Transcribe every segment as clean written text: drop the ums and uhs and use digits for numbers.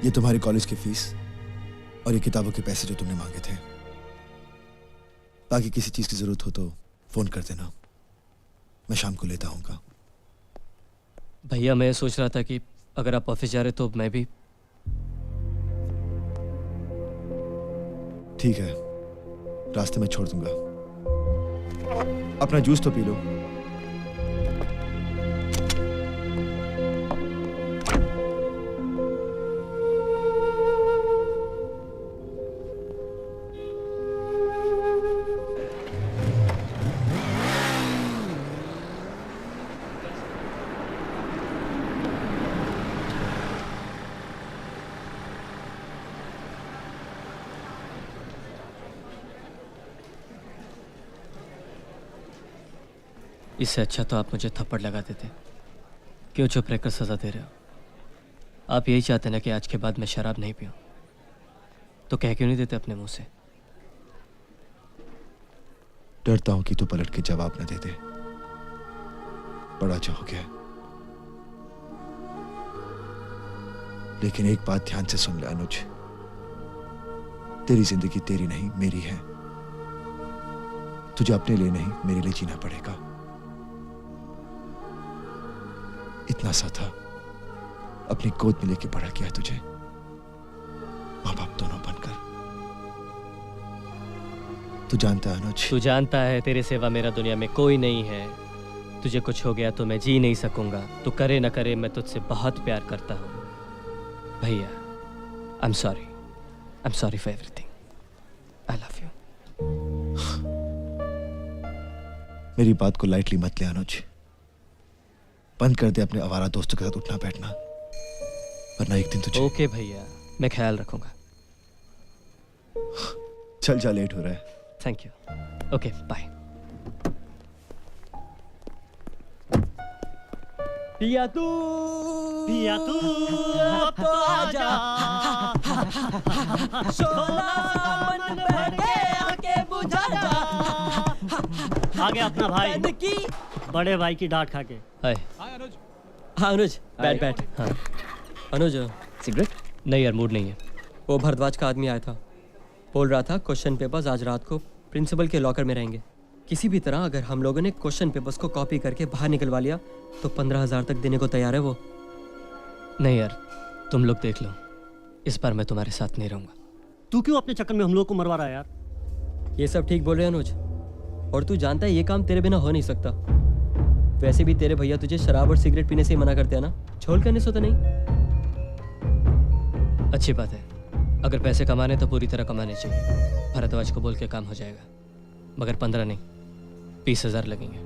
ये तुम्हारी कॉलेज की फीस और ये किताबों के पैसे जो तुमने मांगे थे। बाकी किसी चीज की जरूरत हो तो फोन कर देना, मैं शाम को लेता आऊंगा। भैया मैं सोच रहा था कि अगर आप ऑफिस जा रहे तो मैं भी। ठीक है, रास्ते में छोड़ दूंगा। अपना जूस तो पी लो। इससे अच्छा तो आप मुझे थप्पड़ लगा देते। क्यों चुप रहकर सजा दे रहे हो? आप यही चाहते ना कि आज के बाद मैं शराब नहीं पीऊं, तो कह क्यों नहीं देते अपने मुंह से? डरता हूं कि तू पलट के जवाब न दे दे। बड़ा अच्छा हो गया, लेकिन एक बात ध्यान से सुन ले अनुज, तेरी जिंदगी तेरी नहीं मेरी है। तुझे अपने लिए नहीं मेरे लिए जीना पड़ेगा। इतना सा था, अपनी गोद में लेके बड़ा किया तुझे, माँ बाप दोनों बनकर। तू जानता है अनुज, तू जानता है तेरे सिवा मेरा दुनिया में कोई नहीं है। तुझे कुछ हो गया तो मैं जी नहीं सकूंगा। तू करे ना करे मैं तुझसे बहुत प्यार करता हूँ भैया। I am sorry for everything. I love you. मेरी बात को लाइटली मत ले अनुज। बंद कर दे अपने आवारा दोस्तों के साथ उठना बैठना, वरना एक दिन तुझे। ओके भैया, मैं ख्याल रखूंगा। चल जा, लेट हो रहा है। Thank you. Okay bye. पिया तू अब तो आजा, सोना मन भर के आके बुझा जा। आगे अपना भाई बड़े भाई की डांट खा के। हाय अनुज। हाँ अनुज, बैठ। हाँ अनुज, सिगरेट? नहीं यार, मूड नहीं है। वो भरद्वाज का आदमी आया था, बोल रहा था क्वेश्चन पेपर्स आज रात को प्रिंसिपल के लॉकर में रहेंगे। किसी भी तरह अगर हम लोगों ने क्वेश्चन पेपर्स को कॉपी करके बाहर निकलवा लिया तो 15,000 तक देने को तैयार है वो। नहीं यार, तुम लोग देख लो, इस बार मैं तुम्हारे साथ नहीं रहूंगा। तू क्यों अपने चक्कर में हम लोग को मरवा रहा है यार? ये सब ठीक बोल रहे हैं अनुज, और तू जानता है ये काम तेरे बिना हो नहीं सकता। वैसे भी तेरे भैया तुझे शराब और सिगरेट पीने से ही मना करते हैं ना, छोल करने से तो नहीं। अच्छी बात है, अगर पैसे कमाने तो पूरी तरह कमाने चाहिए। भरद्वाज को बोल के काम हो जाएगा, मगर 15 नहीं 20,000 लगेंगे।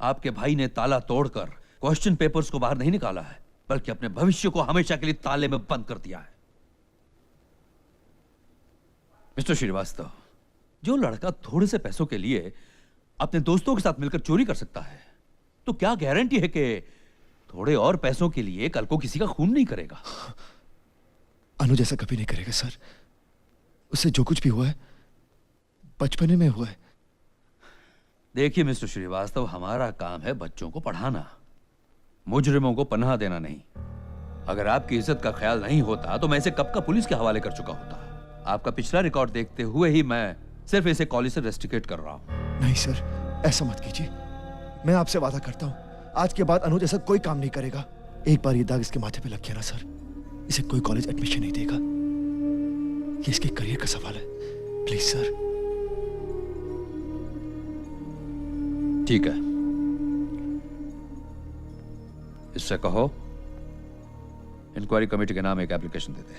आपके भाई ने ताला तोड़कर क्वेश्चन पेपर्स को बाहर नहीं निकाला है, बल्कि अपने भविष्य को हमेशा के लिए ताले में बंद कर दिया है। मिस्टर श्रीवास्तव, जो लड़का थोड़े से पैसों के लिए अपने दोस्तों के साथ मिलकर चोरी कर सकता है, तो क्या गारंटी है कि थोड़े और पैसों के लिए कल को किसी का खून नहीं करेगा? अनुज ऐसा कभी नहीं करेगा सर। उससे जो कुछ भी हुआ है बचपने में हुआ है। देखिए मिस्टर श्रीवास्तव, हमारा काम है बच्चों को पढ़ाना, मुजरिमों को पनाह देना नहीं। अगर आपकी इज्जत का ख्याल नहीं होता तो मैं इसे कब का पुलिस के हवाले कर चुका होता। आपका पिछला रिकॉर्ड देखते हुए ही मैं सिर्फ इसे कॉलेज से रेस्ट्रिकेट कर रहा हूं। नहीं सर, ऐसा मत कीजिए। मैं आपसे वादा करता हूं, आज के बाद अनुज ऐसा कोई काम नहीं करेगा। एक बार ये दाग इसके माथे पे लग गया ना सर, इसे कोई कॉलेज एडमिशन नहीं देगा। ये इसके करियर का सवाल है। Please sir. ठीक है, इससे कहो इंक्वायरी कमेटी के नाम एक एप्लीकेशन दे दे।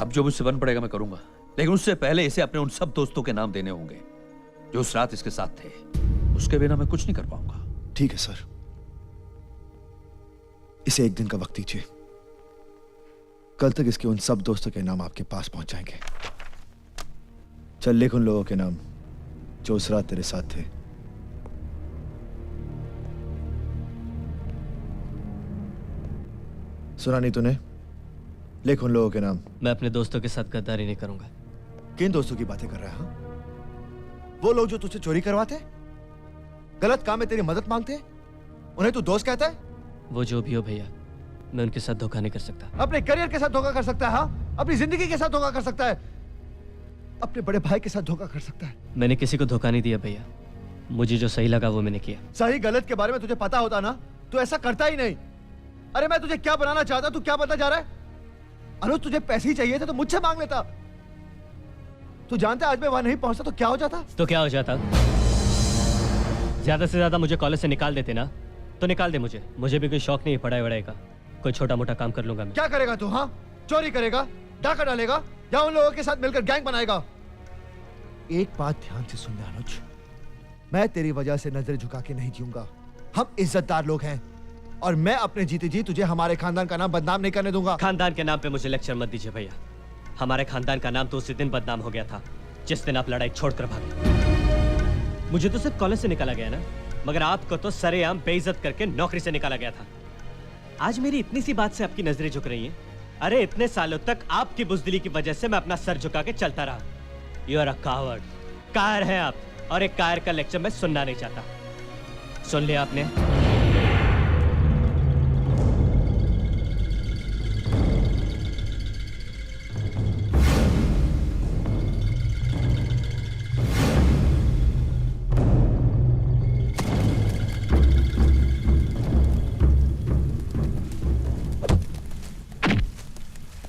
अब जो मुझसे बन पड़ेगा मैं करूंगा, लेकिन उससे पहले इसे अपने उन सब दोस्तों के नाम देने होंगे जो उस रात इसके साथ थे। उसके बिना मैं कुछ नहीं कर पाऊंगा। ठीक है सर, इसे एक दिन का वक्त दीजिए। कल तक इसके उन सब दोस्तों के नाम आपके पास पहुंच जाएंगे। चल लिख उन लोगों के नाम जो उस रात तेरे साथ थे। सुना नहीं तूने? लिख उन लोगों के नाम। मैं अपने दोस्तों के साथ गद्दारी नहीं करूंगा। किन दोस्तों की बातें कर रहा है? हाँ? वो लोग जो तुझसे चोरी करवाते, गलत काम में तेरी मदद मांगते, उन्हें तू दोस्त कहता है? वो जो भी हो भैया, मैं उनके साथ धोखा नहीं कर सकता। अपने करियर के साथ धोखा कर सकता है, हाँ? अपनी जिंदगी के साथ धोखा कर सकता है, अपने बड़े भाई के साथ धोखा कर सकता है। मैंने किसी को धोखा नहीं दिया भैया, मुझे जो सही लगा वो मैंने किया। सही गलत के बारे में तुझे पता होता ना, तू ऐसा करता ही नहीं। अरे मैं तुझे क्या बनाना चाहता, तू क्या बनना चाह रहा है? अनुज तुझे पैसे ही चाहिए थे तो मुझसे मांग लेता। तू जानता है आज मैं वहां नहीं पहुंचता तो क्या हो जाता? तो क्या हो जाता? ज्यादा से ज्यादा मुझे कॉलेज से निकाल देते ना, तो निकाल दे मुझे। मुझे भी कोई शौक नहीं है पढ़ाई वढ़ाई का, कोई छोटा मोटा काम कर लूंगा मैं। क्या करेगा तू? हाँ, चोरी करेगा, डाका डालेगा, या उन लोगों के साथ मिलकर गैंग बनाएगा? एक बात ध्यान से सुन ले अनुज, मैं तेरी वजह से नजर झुका के नहीं जीऊंगा। हम इज्जतदार लोग हैं और मैं अपने जीते जी तुझे हमारे खानदान का नाम बदनाम नहीं करने दूंगा। खानदान के नाम पे मुझे लेक्चर मत दीजिए भैया। हमारे खानदान का नाम तो उसी दिन बदनाम हो गया था जिस दिन आप लड़ाई छोड़कर भागे। मुझे तो सिर्फ कॉलेज से निकाला गया ना, मगर आपको तो सरेआम बेइज्जत करके नौकरी से निकाला गया था। आज मेरी इतनी सी बात से आपकी नजरें झुक रही हैं। अरे इतने सालों तक आपकी बुजदिली की वजह से मैं अपना सर झुका के चलता रहा। You are a coward. कायर हैं आप, और एक कायर का लेक्चर मैं सुनना नहीं चाहता। सुन लिया आपने?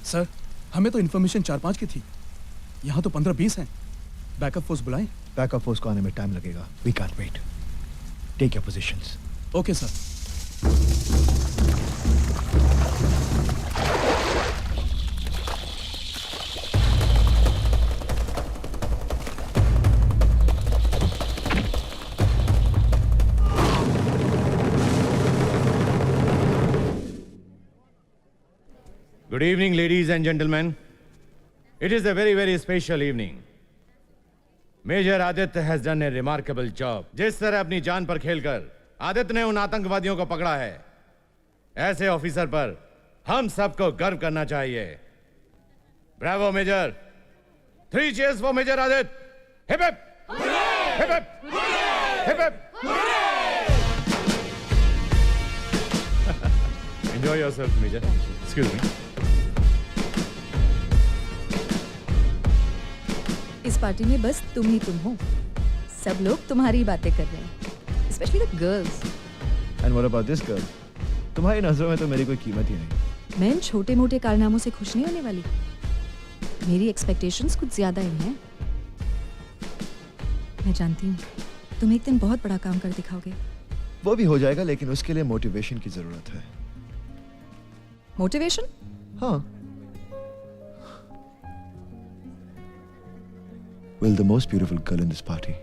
सर, हमें तो इन्फॉर्मेशन 4-5 की थी, यहाँ तो 15-20 हैं। बैकअप फोर्स बुलाएं? बैकअप फोर्स को आने में टाइम लगेगा। We can't wait. Take your positions. Okay sir. Good evening, ladies and gentlemen. It is a very, very special evening. Major Aditya has done a remarkable job. जिस तरह अपनी जान पर खेलकर आदित्य ने उन आतंकवादियों को पकड़ा है, ऐसे ऑफिसर पर हम सबको गर्व करना चाहिए। Bravo, Major. 3 cheers for Major Aditya. Hip hip. Hip hip. Hip hip. Enjoy yourself, Major. Excuse me. इस पार्टी में बस तुम ही तुम हो। सब लोग तुम्हारी बातें कर रहे हैं, specially the girls. And what about this girl? तुम्हारी नजरों में तो मेरी कोई कीमत ही नहीं। मैं इन छोटे मोटे कारनामों से खुश नहीं होने वाली। मेरी एक्सपेक्टेशंस कुछ ज्यादा ही हैं। मैं जानती हूँ तुम एक दिन बहुत बड़ा काम कर दिखाओगे। वो भी हो जाएगा, लेकिन उसके लिए मोटिवेशन की जरूरत है। मोटिवेशन? हाँ। Will the most beautiful girl in this party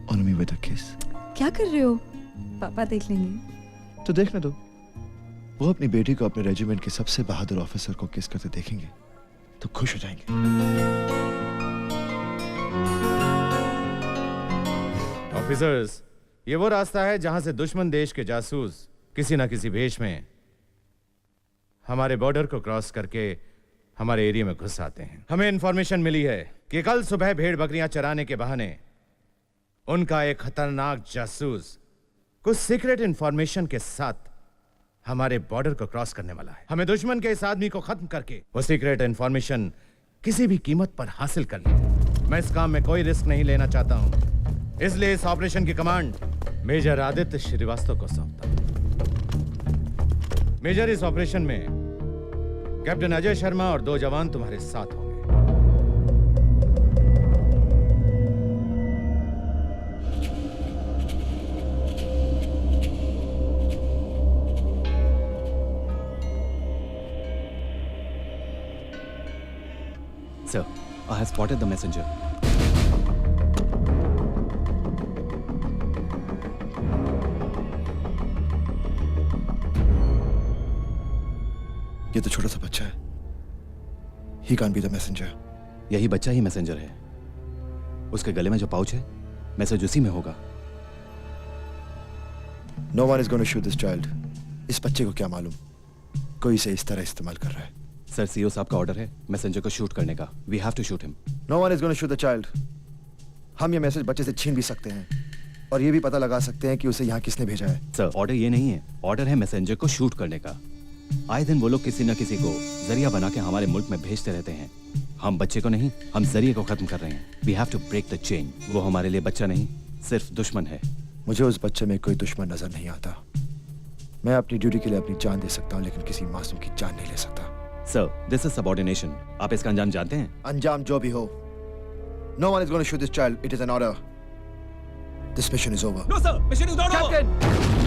honor me with a kiss? क्या कर रहे हो? पापा देख लेंगे। तो देखने दो। वो अपनी बेटी को अपने रेजिमेंट के सबसे बहादुर ऑफिसर को किस करते देखेंगे तो खुश हो जाएंगे। ऑफिसर्स, ये वो रास्ता है जहां से दुश्मन देश के जासूस किसी ना किसी भेष में हमारे बॉर्डर को क्रॉस करके हमारे एरिया में घुस आते हैं। हमें इंफॉर्मेशन मिली है कि कल सुबह भेड़ बकरियां चराने के बहाने उनका एक खतरनाक जासूस कुछ सीक्रेट इंफॉर्मेशन के साथ हमारे बॉर्डर को क्रॉस करने वाला है। हमें दुश्मन के इस आदमी को खत्म करके वो सीक्रेट इंफॉर्मेशन किसी भी कीमत पर हासिल करनी। मैं इस काम में कोई रिस्क नहीं लेना चाहता हूं, इसलिए इस ऑपरेशन की कमांड मेजर आदित्य श्रीवास्तव को सौंपता हूं। मेजर, इस ऑपरेशन में कैप्टन अजय शर्मा और 2 जवान तुम्हारे साथ होंगे। Sir, I have spotted the messenger. ये तो छोटा सा बच्चा है। He can't be the messenger. यही बच्चा ही मैसेंजर है। उसके गले में जो पाउच है, मैसेज उसी में होगा। No one is going to shoot this child. इस बच्चे को क्या मालूम कोई इसे इस तरह इस्तेमाल कर रहा है। सर, सीओ साहब का ऑर्डर है मैसेंजर को शूट करने का। We have to shoot him. No one is going to shoot the child. हम ये मैसेज बच्चे से छीन भी सकते हैं और ये भी पता लगा सकते हैं कि उसे यहाँ किसने भेजा है। सर, ऑर्डर ये नहीं है, ऑर्डर है मैसेंजर को शूट करने का। आए दिन वो लोग किसी न किसी को जरिया बना के हमारे मुल्क में भेजते रहते हैं। हम बच्चे को नहीं, हम जरिए को खत्म कर रहे हैं। We have to break the chain. वो हमारे लिए बच्चा नहीं, सिर्फ दुश्मन है। मुझे उस बच्चे में कोई दुश्मन नजर नहीं आता। मैं अपनी ड्यूटी के लिए अपनी जान दे सकता हूँ, लेकिन किसी मासूम की जान नहीं ले सकता। Sir, this is subordination. आप इसका अंजाम जानते हैं? अंजाम जो भी हो, no one is going to shoot this child. It is an order. This mission is over. No, sir, mission is not over. Captain!